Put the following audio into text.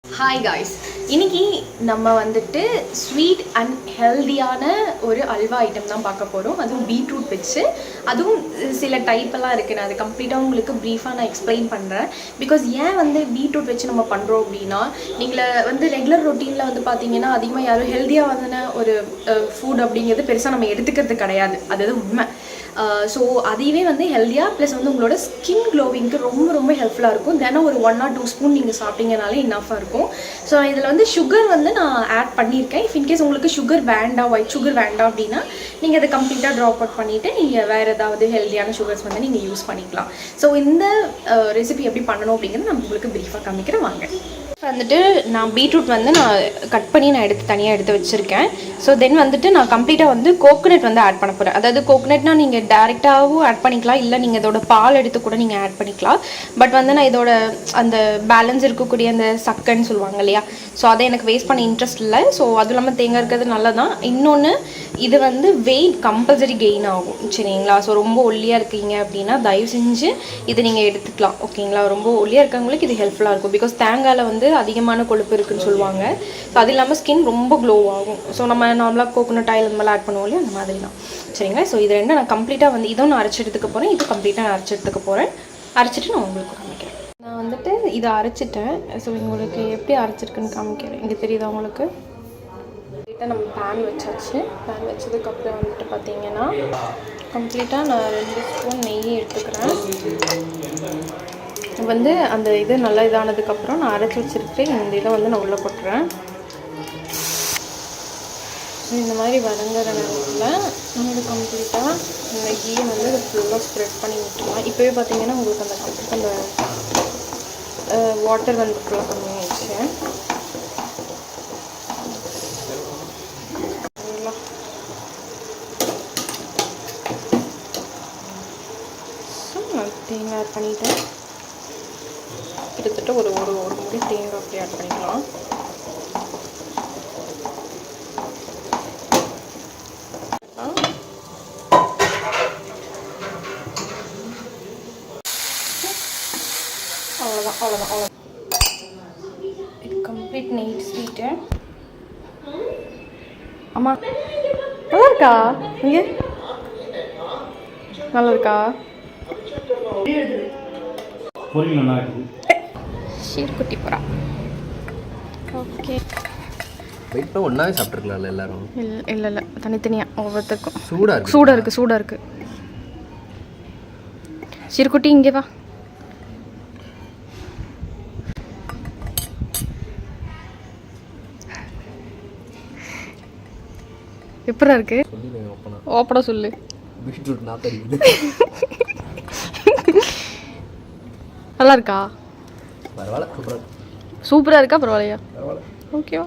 Hi guys, இன்னைக்கு நம்ம வந்துட்டு ஸ்வீட் அண்ட் ஹெல்தியான ஒரு அல்வா ஐட்டம் தான் பார்க்க போகிறோம். அதுவும் பீட்ரூட் வச்சு. அதுவும் சில டைப்பெல்லாம் இருக்குது. நான் அது கம்ப்ளீட்டாக உங்களுக்கு ப்ரீஃபாக நான் எக்ஸ்பிளைன் பண்ணுறேன். பிகாஸ் ஏன் வந்து பீட்ரூட் வச்சு நம்ம பண்ணுறோம் அப்படின்னா, நீங்கள் வந்து ரெகுலர் ரொட்டீனில் வந்து பார்த்தீங்கன்னா அதிகமாக யாரும் ஹெல்த்தியாக வந்து ஒரு ஃபுட் அப்படிங்கிறது பெருசாக நம்ம எடுத்துக்கிறது கிடையாது. அதுதான் உண்மை. ஸோ அதையவே வந்து ஹெல்த்தியாக ப்ளஸ் வந்து உங்களோட ஸ்கின் க்ளோவிங்க்கு ரொம்ப ரொம்ப ஹெல்ப்ஃபுல்லாக இருக்கும். தினம் ஒரு 1 or 2 ஸ்பூன் நீங்கள் சாப்பிட்டீங்கனாலே இனஃபாக இருக்கும். ஸோ இதில் வந்து சுகர் வந்து நான் ஆட் பண்ணியிருக்கேன். இஃப் இன்கேஸ் உங்களுக்கு சுகர் வேண்டாம், ஒயிட் சுகர் வேண்டாம் அப்படின்னா நீங்கள் அதை கம்ப்ளீட்டாக ட்ராப் அவுட் பண்ணிவிட்டு நீங்கள் வேறு ஏதாவது ஹெல்த்தியான சுகர்ஸ் வந்து நீங்கள் யூஸ் பண்ணிக்கலாம். ஸோ இந்த ரெசிபி எப்படி பண்ணணும் அப்படிங்கிறது நான் உங்களுக்கு ப்ரீஃபாக காமிக்கிறேன் வாங்க. வந்துட்டு நான் பீட்ரூட் வந்து நான் கட் பண்ணி நான் தனியாக எடுத்து வச்சுருக்கேன். ஸோ தென் வந்துட்டு நான் கம்ப்ளீட்டாக வந்து கோகோனட் வந்து ஆட் பண்ண போகிறேன். அதாவது கோகோனட்னால் நீங்கள் டேரெக்டாகவும் ஆட் பண்ணிக்கலாம், இல்லை நீங்கள் இதோட பால் எடுத்து கூட நீங்கள் ஆட் பண்ணிக்கலாம். பட் வந்து நான் இதோட அந்த பேலன்ஸ் இருக்கக்கூடிய அந்த சக்கைன்னு சொல்லுவாங்க இல்லையா, ஸோ அதை எனக்கு வேஸ்ட் பண்ண இன்ட்ரெஸ்ட் இல்லை. ஸோ அதுவும் இல்லாமல் தேங்காய் இருக்கிறது நல்லதான். இன்னொன்று இது வந்து வெயிட் கம்பல்சரி கெயின் ஆகும், சரிங்களா? ஸோ ரொம்ப ஒல்லியாக இருக்கீங்க அப்படின்னா தயவு செஞ்சு இதை நீங்கள் எடுத்துக்கலாம், ஓகேங்களா? ரொம்ப ஒல்லியாக இருக்கவங்களுக்கு இது ஹெல்ப்ஃபுல்லாக இருக்கும். பிகாஸ் தேங்காயில் வந்து அதிகமான கொழுப்பு இருக்குதுன்னு சொல்லுவாங்க. ஸோ அது இல்லாமல் ஸ்கின் ரொம்ப க்ளோ ஆகும். ஸோ நம்ம நார்மலாக கோகோனட் ஆயில் அந்த மாதிரி ஆட் பண்ணுவோம் இல்லையா, அந்த மாதிரி தான், சரிங்களா? ஸோ இது ரெண்டும் நான் கம்ப்ளீட்டாக வந்து இதுவும் நான் அரைச்சி எடுத்துக்க போகிறேன், இது கம்ப்ளீட்டாக நான் அரைச்சி எடுத்துக்க போகிறேன். அரைச்சிட்டு நான் உங்களுக்கு காமிக்கிறேன். நான் வந்துட்டு இதை அரைச்சிட்டேன். ஸோ உங்களுக்கு எப்படி அரைச்சிருக்குன்னு காமிக்கிறேன். இங்கே தெரியுதா உங்களுக்கு? நம்ம பேன் வச்சாச்சு. பேன் வச்சதுக்கப்புறம் வந்துட்டு பார்த்தீங்கன்னா கம்ப்ளீட்டாக நான் 2 ஸ்பூன் நெய் எடுத்துக்கிறேன். வந்து அந்த இது நல்லா இதானதுக்கப்புறம் நான் அரைச்சி வச்சுருக்கேன் இந்த இதை வந்து நான் உள்ளே கொட்டுறேன். இந்த மாதிரி வதங்குற நேரத்தில் நம்ம கம்ப்ளீட்டாக இந்த கீயை வந்து இது ஃபுல்லாக ஸ்ப்ரெட் பண்ணி விட்டுருலாம். இப்போவே பார்த்தீங்கன்னா உங்களுக்கு அந்த கம்ப்ளீட்டாக அந்த வாட்டர் வந்து ஃபுல்லாக கம்மியாகிடுச்சு. தேங்காய் ஆட் பண்ணிவிட்டேன். கிட்டத்தட்ட ஒரு முடி தேங்காய் அப்படி ஆட் பண்ணிக்கலாம். அவ்வளோதான். இது கம்ப்ளீட் நெய் ஸ்வீட்டு. ஆமாம், நல்லா இருக்கா? இங்கே நல்லா இருக்கா? ஷீர்குட்டி புறா. ஓகே, வெயிட் ஒன்றாவே சாப்பிட்ருக்கலாம்ல எல்லாரும்? இல்லை தனித்தனியாக ஒவ்வொருத்தருக்கும். சூடாக இருக்குது. ஷீர்குட்டி இங்கே வா. எப்படா இருக்கு? ஓப்படா சொல்லு. பீட்ரூட் நாத்தடிக்குது. நல்லா இருக்கா? பரவாயில்ல, சூப்பராக இருக்கா? பரவாயில்லையா? பரவாயில்ல. ஓகேவா?